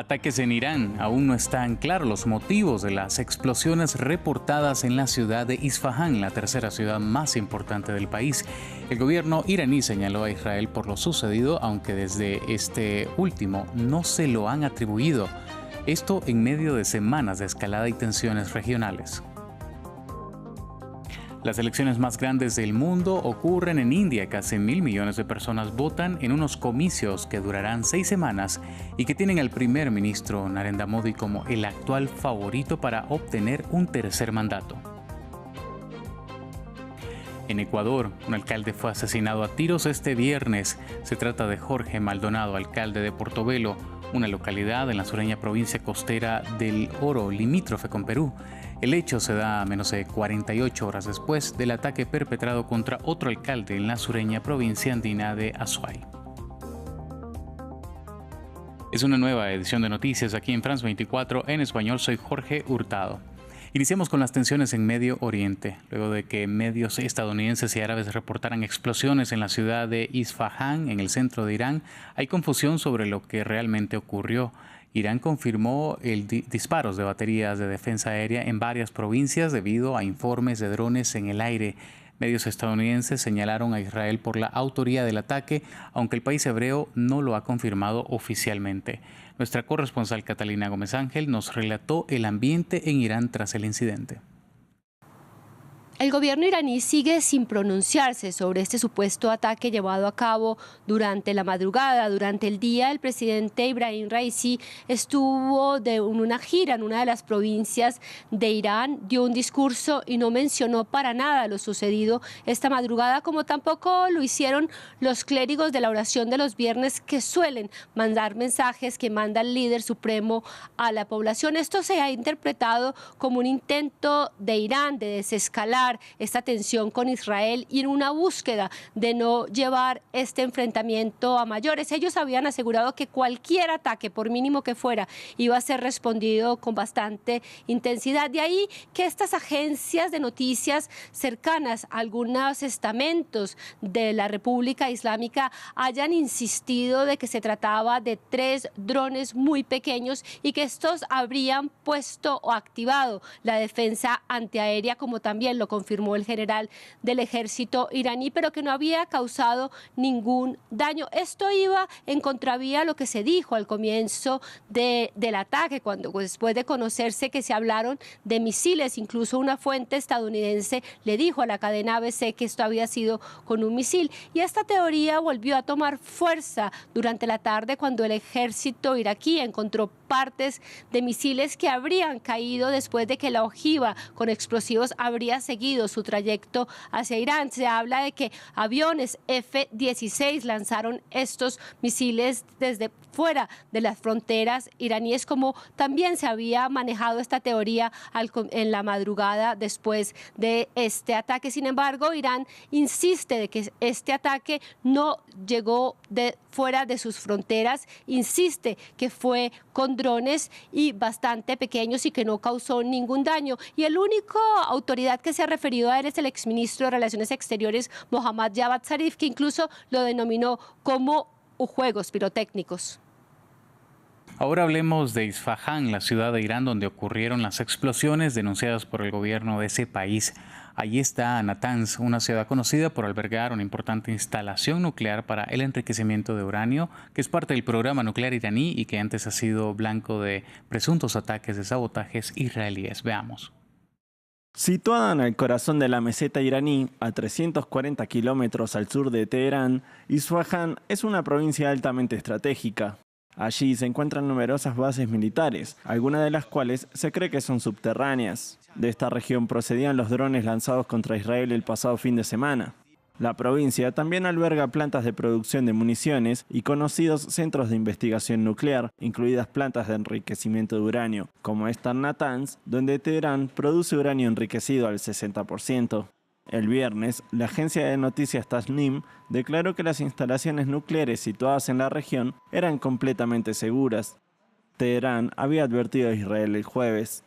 Ataques en Irán. Aún no están claros los motivos de las explosiones reportadas en la ciudad de Isfahán, la tercera ciudad más importante del país. El gobierno iraní señaló a Israel por lo sucedido, aunque desde este último no se lo han atribuido. Esto en medio de semanas de escalada y tensiones regionales. Las elecciones más grandes del mundo ocurren en India. Casi 1.000 millones de personas votan en unos comicios que durarán 6 semanas y que tienen al primer ministro Narendra Modi como el actual favorito para obtener un tercer mandato. En Ecuador, un alcalde fue asesinado a tiros este viernes. Se trata de Jorge Maldonado, alcalde de Portobelo, una localidad en la sureña provincia costera del Oro, limítrofe con Perú. El hecho se da menos de 48 horas después del ataque perpetrado contra otro alcalde en la sureña provincia andina de Azuay. Es una nueva edición de noticias aquí en France 24 en español. Soy Jorge Hurtado. Iniciamos con las tensiones en Medio Oriente, luego de que medios estadounidenses y árabes reportaran explosiones en la ciudad de Isfahán, en el centro de Irán. Hay confusión sobre lo que realmente ocurrió. Irán confirmó disparos de baterías de defensa aérea en varias provincias debido a informes de drones en el aire. Medios estadounidenses señalaron a Israel por la autoría del ataque, aunque el país hebreo no lo ha confirmado oficialmente. Nuestra corresponsal Catalina Gómez Ángel nos relató el ambiente en Irán tras el incidente. El gobierno iraní sigue sin pronunciarse sobre este supuesto ataque llevado a cabo durante la madrugada. Durante el día, el presidente Ibrahim Raisi estuvo en una gira en una de las provincias de Irán, dio un discurso y no mencionó para nada lo sucedido esta madrugada, como tampoco lo hicieron los clérigos de la oración de los viernes, que suelen mandar mensajes que manda el líder supremo a la población. Esto se ha interpretado como un intento de Irán de desescalar esta tensión con Israel y en una búsqueda de no llevar este enfrentamiento a mayores. Ellos habían asegurado que cualquier ataque, por mínimo que fuera, iba a ser respondido con bastante intensidad. De ahí que estas agencias de noticias cercanas a algunos estamentos de la República Islámica hayan insistido de que se trataba de 3 drones muy pequeños y que estos habrían puesto o activado la defensa antiaérea, como también lo confirmó el general del ejército iraní, pero que no había causado ningún daño. Esto iba en contravía a lo que se dijo al comienzo del ataque, cuando después de conocerse que se hablaron de misiles. Incluso una fuente estadounidense le dijo a la cadena ABC que esto había sido con un misil. Y esta teoría volvió a tomar fuerza durante la tarde, cuando el ejército iraquí encontró partes de misiles que habrían caído después de que la ojiva con explosivos habría seguido su trayecto hacia Irán. Se habla de que aviones F-16 lanzaron estos misiles desde fuera de las fronteras iraníes, como también se había manejado esta teoría en la madrugada después de este ataque. Sin embargo, Irán insiste de que este ataque no llegó de fuera de sus fronteras, insiste que fue con drones y bastante pequeños y que no causó ningún daño. Y el único autoridad que se ha referido a él es el exministro de Relaciones Exteriores, Mohammad Javad Zarif, que incluso lo denominó como juegos pirotécnicos. Ahora hablemos de Isfahán, la ciudad de Irán donde ocurrieron las explosiones denunciadas por el gobierno de ese país. Allí está Natanz, una ciudad conocida por albergar una importante instalación nuclear para el enriquecimiento de uranio, que es parte del programa nuclear iraní y que antes ha sido blanco de presuntos ataques de sabotajes israelíes. Veamos. Situada en el corazón de la meseta iraní, a 340 kilómetros al sur de Teherán, Isfahán es una provincia altamente estratégica. Allí se encuentran numerosas bases militares, algunas de las cuales se cree que son subterráneas. De esta región procedían los drones lanzados contra Israel el pasado fin de semana. La provincia también alberga plantas de producción de municiones y conocidos centros de investigación nuclear, incluidas plantas de enriquecimiento de uranio, como esta en Natanz, donde Teherán produce uranio enriquecido al 60%. El viernes, la agencia de noticias Tasnim declaró que las instalaciones nucleares situadas en la región eran completamente seguras. Teherán había advertido a Israel el jueves.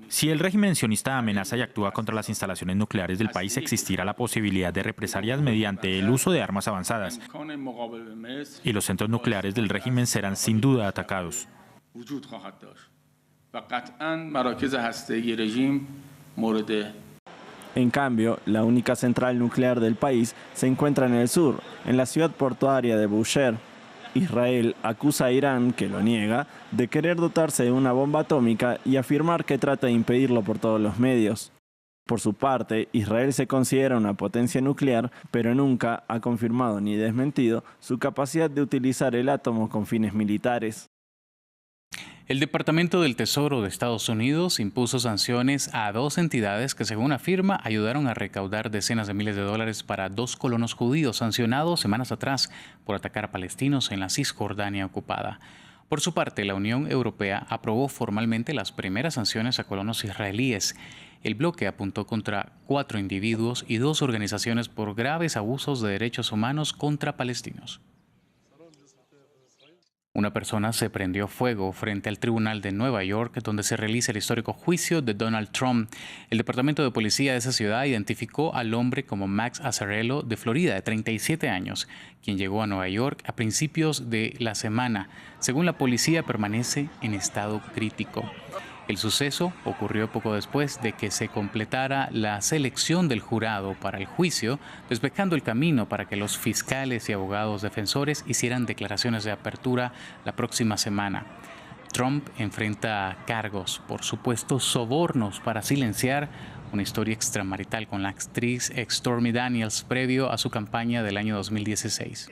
Si el régimen sionista amenaza y actúa contra las instalaciones nucleares del país, existirá la posibilidad de represalias mediante el uso de armas avanzadas. Y los centros nucleares del régimen serán sin duda atacados. En cambio, la única central nuclear del país se encuentra en el sur, en la ciudad portuaria de Bushehr. Israel acusa a Irán, que lo niega, de querer dotarse de una bomba atómica y afirmar que trata de impedirlo por todos los medios. Por su parte, Israel se considera una potencia nuclear, pero nunca ha confirmado ni desmentido su capacidad de utilizar el átomo con fines militares. El Departamento del Tesoro de Estados Unidos impuso sanciones a 2 entidades que, según afirma, ayudaron a recaudar decenas de miles de dólares para 2 colonos judíos sancionados semanas atrás por atacar a palestinos en la Cisjordania ocupada. Por su parte, la Unión Europea aprobó formalmente las primeras sanciones a colonos israelíes. El bloque apuntó contra 4 individuos y 2 organizaciones por graves abusos de derechos humanos contra palestinos. Una persona se prendió fuego frente al tribunal de Nueva York, donde se realiza el histórico juicio de Donald Trump. El departamento de policía de esa ciudad identificó al hombre como Max Azzarello, de Florida, de 37 años, quien llegó a Nueva York a principios de la semana. Según la policía, permanece en estado crítico. El suceso ocurrió poco después de que se completara la selección del jurado para el juicio, despejando el camino para que los fiscales y abogados defensores hicieran declaraciones de apertura la próxima semana. Trump enfrenta cargos por supuestos sobornos para silenciar una historia extramarital con la actriz Stormy Daniels previo a su campaña del año 2016.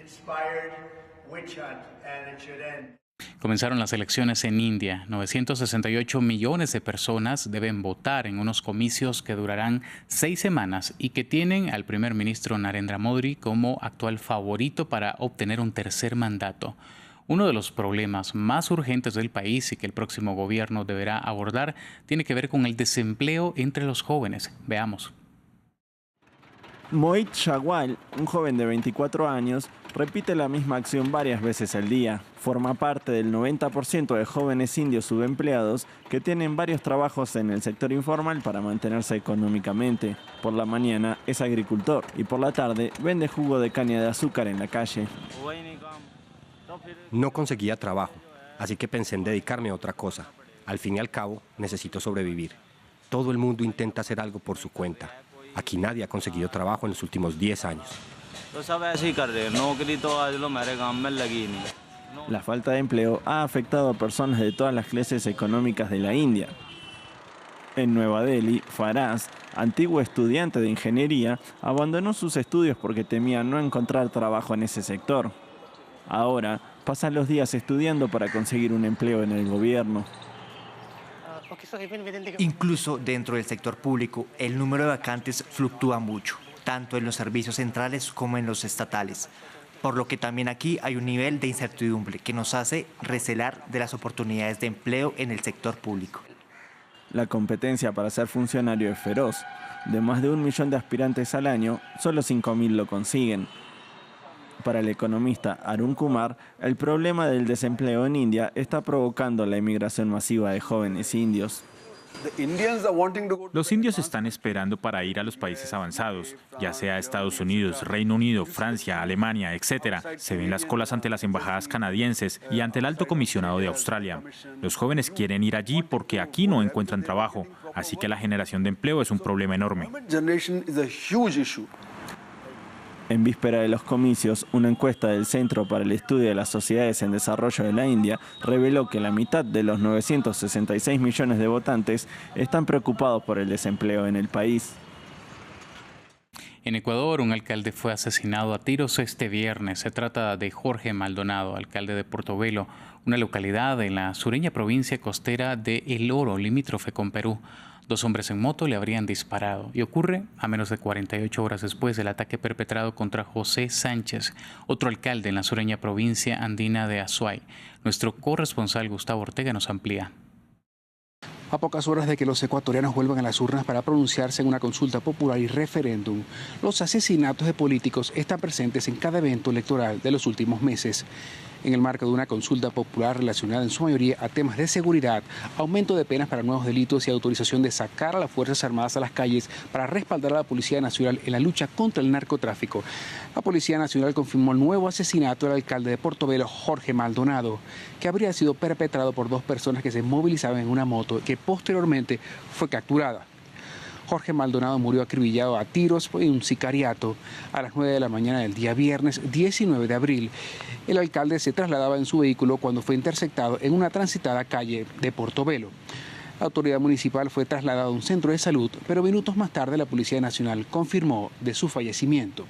Comenzaron las elecciones en India. 968 millones de personas deben votar en unos comicios que durarán 6 semanas y que tienen al primer ministro Narendra Modi como actual favorito para obtener un tercer mandato. Uno de los problemas más urgentes del país y que el próximo gobierno deberá abordar tiene que ver con el desempleo entre los jóvenes. Veamos. Mohit Shawal, un joven de 24 años, repite la misma acción varias veces al día. Forma parte del 90% de jóvenes indios subempleados que tienen varios trabajos en el sector informal para mantenerse económicamente. Por la mañana es agricultor y por la tarde vende jugo de caña de azúcar en la calle. No conseguía trabajo, así que pensé en dedicarme a otra cosa. Al fin y al cabo, necesito sobrevivir. Todo el mundo intenta hacer algo por su cuenta. Aquí nadie ha conseguido trabajo en los últimos 10 años. La falta de empleo ha afectado a personas de todas las clases económicas de la India. En Nueva Delhi, Faraz, antiguo estudiante de ingeniería, abandonó sus estudios porque temía no encontrar trabajo en ese sector. Ahora pasa los días estudiando para conseguir un empleo en el gobierno. Incluso dentro del sector público, el número de vacantes fluctúa mucho, tanto en los servicios centrales como en los estatales, por lo que también aquí hay un nivel de incertidumbre que nos hace recelar de las oportunidades de empleo en el sector público. La competencia para ser funcionario es feroz. De más de 1 millón de aspirantes al año, solo 5.000 lo consiguen. Para el economista Arun Kumar, el problema del desempleo en India está provocando la emigración masiva de jóvenes indios. Los indios están esperando para ir a los países avanzados, ya sea Estados Unidos, Reino Unido, Francia, Alemania, etc. Se ven las colas ante las embajadas canadienses y ante el Alto Comisionado de Australia. Los jóvenes quieren ir allí porque aquí no encuentran trabajo, así que la generación de empleo es un problema enorme. En víspera de los comicios, una encuesta del Centro para el Estudio de las Sociedades en Desarrollo de la India reveló que la mitad de los 966 millones de votantes están preocupados por el desempleo en el país. En Ecuador, un alcalde fue asesinado a tiros este viernes. Se trata de Jorge Maldonado, alcalde de Portobelo, una localidad en la sureña provincia costera de El Oro, limítrofe con Perú. 2 hombres en moto le habrían disparado y ocurre a menos de 48 horas después del ataque perpetrado contra José Sánchez, otro alcalde en la sureña provincia andina de Azuay. Nuestro corresponsal Gustavo Ortega nos amplía. A pocas horas de que los ecuatorianos vuelvan a las urnas para pronunciarse en una consulta popular y referéndum, los asesinatos de políticos están presentes en cada evento electoral de los últimos meses. en el marco de una consulta popular relacionada en su mayoría a temas de seguridad, aumento de penas para nuevos delitos y autorización de sacar a las Fuerzas Armadas a las calles para respaldar a la Policía Nacional en la lucha contra el narcotráfico. La Policía Nacional confirmó el nuevo asesinato del alcalde de Portobelo, Jorge Maldonado, que habría sido perpetrado por dos personas que se movilizaban en una moto que posteriormente fue capturada. Jorge Maldonado murió acribillado a tiros en un sicariato a las 9 de la mañana del día viernes 19 de abril. El alcalde se trasladaba en su vehículo cuando fue interceptado en una transitada calle de Portobelo. La autoridad municipal fue trasladada a un centro de salud, pero minutos más tarde la Policía Nacional confirmó de su fallecimiento.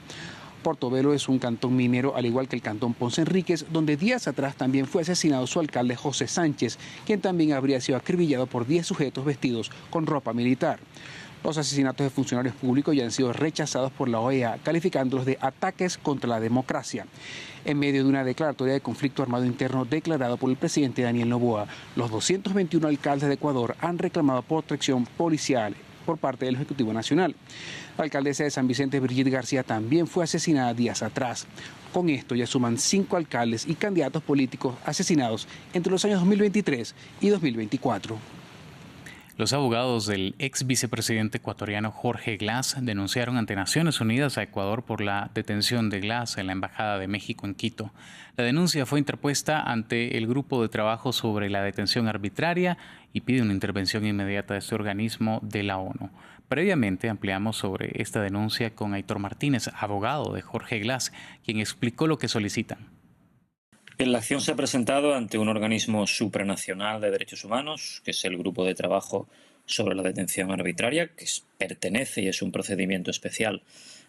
Portobelo es un cantón minero, al igual que el cantón Ponce Enríquez, donde días atrás también fue asesinado su alcalde José Sánchez, quien también habría sido acribillado por 10 sujetos vestidos con ropa militar. Los asesinatos de funcionarios públicos ya han sido rechazados por la OEA, calificándolos de ataques contra la democracia. En medio de una declaratoria de conflicto armado interno declarado por el presidente Daniel Noboa, los 221 alcaldes de Ecuador han reclamado protección policial por parte del Ejecutivo Nacional. La alcaldesa de San Vicente, Brigitte García, también fue asesinada días atrás. Con esto ya suman 5 alcaldes y candidatos políticos asesinados entre los años 2023 y 2024. Los abogados del ex vicepresidente ecuatoriano Jorge Glass denunciaron ante Naciones Unidas a Ecuador por la detención de Glass en la Embajada de México en Quito. La denuncia fue interpuesta ante el Grupo de Trabajo sobre la Detención Arbitraria y pide una intervención inmediata de este organismo de la ONU. Previamente ampliamos sobre esta denuncia con Aitor Martínez, abogado de Jorge Glass, quien explicó lo que solicitan. La acción se ha presentado ante un organismo supranacional de derechos humanos, que es el Grupo de Trabajo sobre la Detención Arbitraria, que pertenece y es un procedimiento especial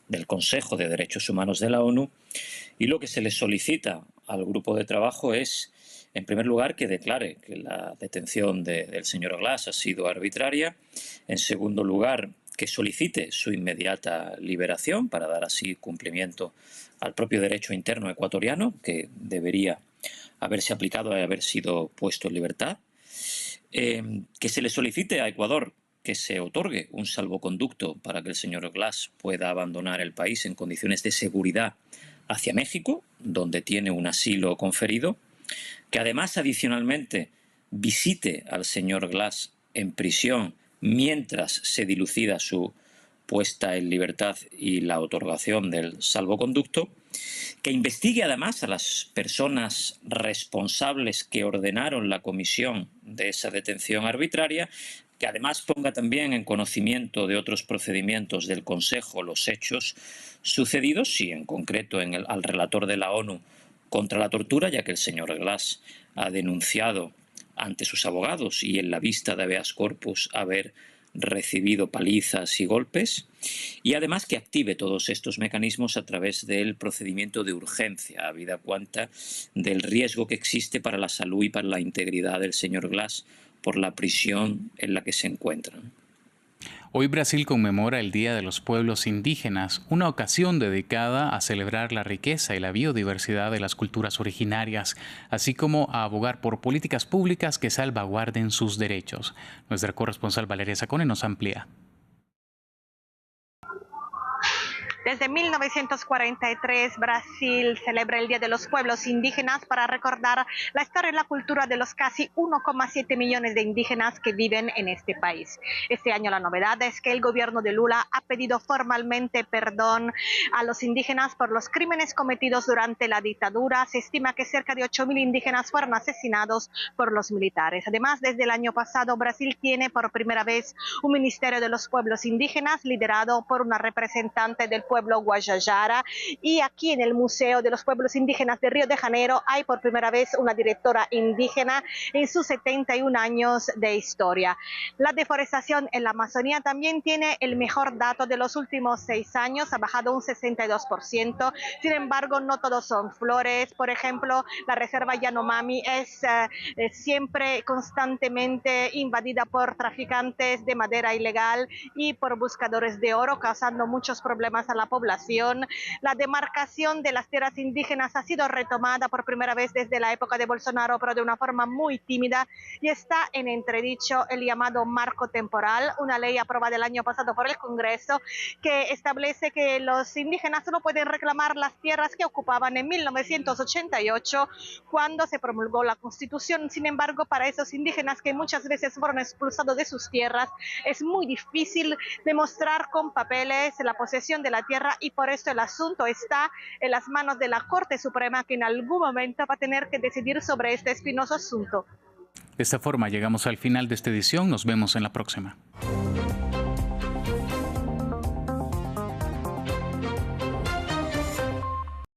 del Consejo de Derechos Humanos de la ONU. Y lo que se le solicita al Grupo de Trabajo es, en primer lugar, que declare que la detención del señor Glass ha sido arbitraria. En segundo lugar, que solicite su inmediata liberación para dar así cumplimiento al propio derecho interno ecuatoriano, que debería haberse aplicado y haber sido puesto en libertad. Que se le solicite a Ecuador que se otorgue un salvoconducto para que el señor Glass pueda abandonar el país en condiciones de seguridad hacia México, donde tiene un asilo conferido. Que además, adicionalmente, visite al señor Glass en prisión mientras se dilucida su puesta en libertad y la otorgación del salvoconducto, que investigue además a las personas responsables que ordenaron la comisión de esa detención arbitraria, que además ponga también en conocimiento de otros procedimientos del Consejo los hechos sucedidos y en concreto al relator de la ONU contra la tortura, ya que el señor Glass ha denunciado ante sus abogados y en la vista de habeas corpus haber recibido palizas y golpes, y además que active todos estos mecanismos a través del procedimiento de urgencia, habida cuenta del riesgo que existe para la salud y para la integridad del señor Glass por la prisión en la que se encuentran. Hoy Brasil conmemora el Día de los Pueblos Indígenas, una ocasión dedicada a celebrar la riqueza y la biodiversidad de las culturas originarias, así como a abogar por políticas públicas que salvaguarden sus derechos. Nuestra corresponsal Valeria Sacone nos amplía. Desde 1943, Brasil celebra el Día de los Pueblos Indígenas para recordar la historia y la cultura de los casi 1,7 millones de indígenas que viven en este país. Este año la novedad es que el gobierno de Lula ha pedido formalmente perdón a los indígenas por los crímenes cometidos durante la dictadura. Se estima que cerca de 8.000 indígenas fueron asesinados por los militares. Además, desde el año pasado, Brasil tiene por primera vez un Ministerio de los Pueblos Indígenas liderado por una representante del pueblo Guayallara, y aquí en el Museo de los Pueblos Indígenas de Río de Janeiro hay por primera vez una directora indígena en sus 71 años de historia. La deforestación en la Amazonía también tiene el mejor dato de los últimos 6 años, ha bajado un 62%, sin embargo no todos son flores. Por ejemplo, la reserva Yanomami es siempre constantemente invadida por traficantes de madera ilegal y por buscadores de oro, causando muchos problemas a la la población. La demarcación de las tierras indígenas ha sido retomada por primera vez desde la época de Bolsonaro, pero de una forma muy tímida, y está en entredicho el llamado marco temporal, una ley aprobada el año pasado por el Congreso que establece que los indígenas solo pueden reclamar las tierras que ocupaban en 1988 cuando se promulgó la Constitución. Sin embargo, para esos indígenas que muchas veces fueron expulsados de sus tierras, es muy difícil demostrar con papeles la posesión de la tierra, y por eso el asunto está en las manos de la Corte Suprema, que en algún momento va a tener que decidir sobre este espinoso asunto. De esta forma llegamos al final de esta edición. Nos vemos en la próxima.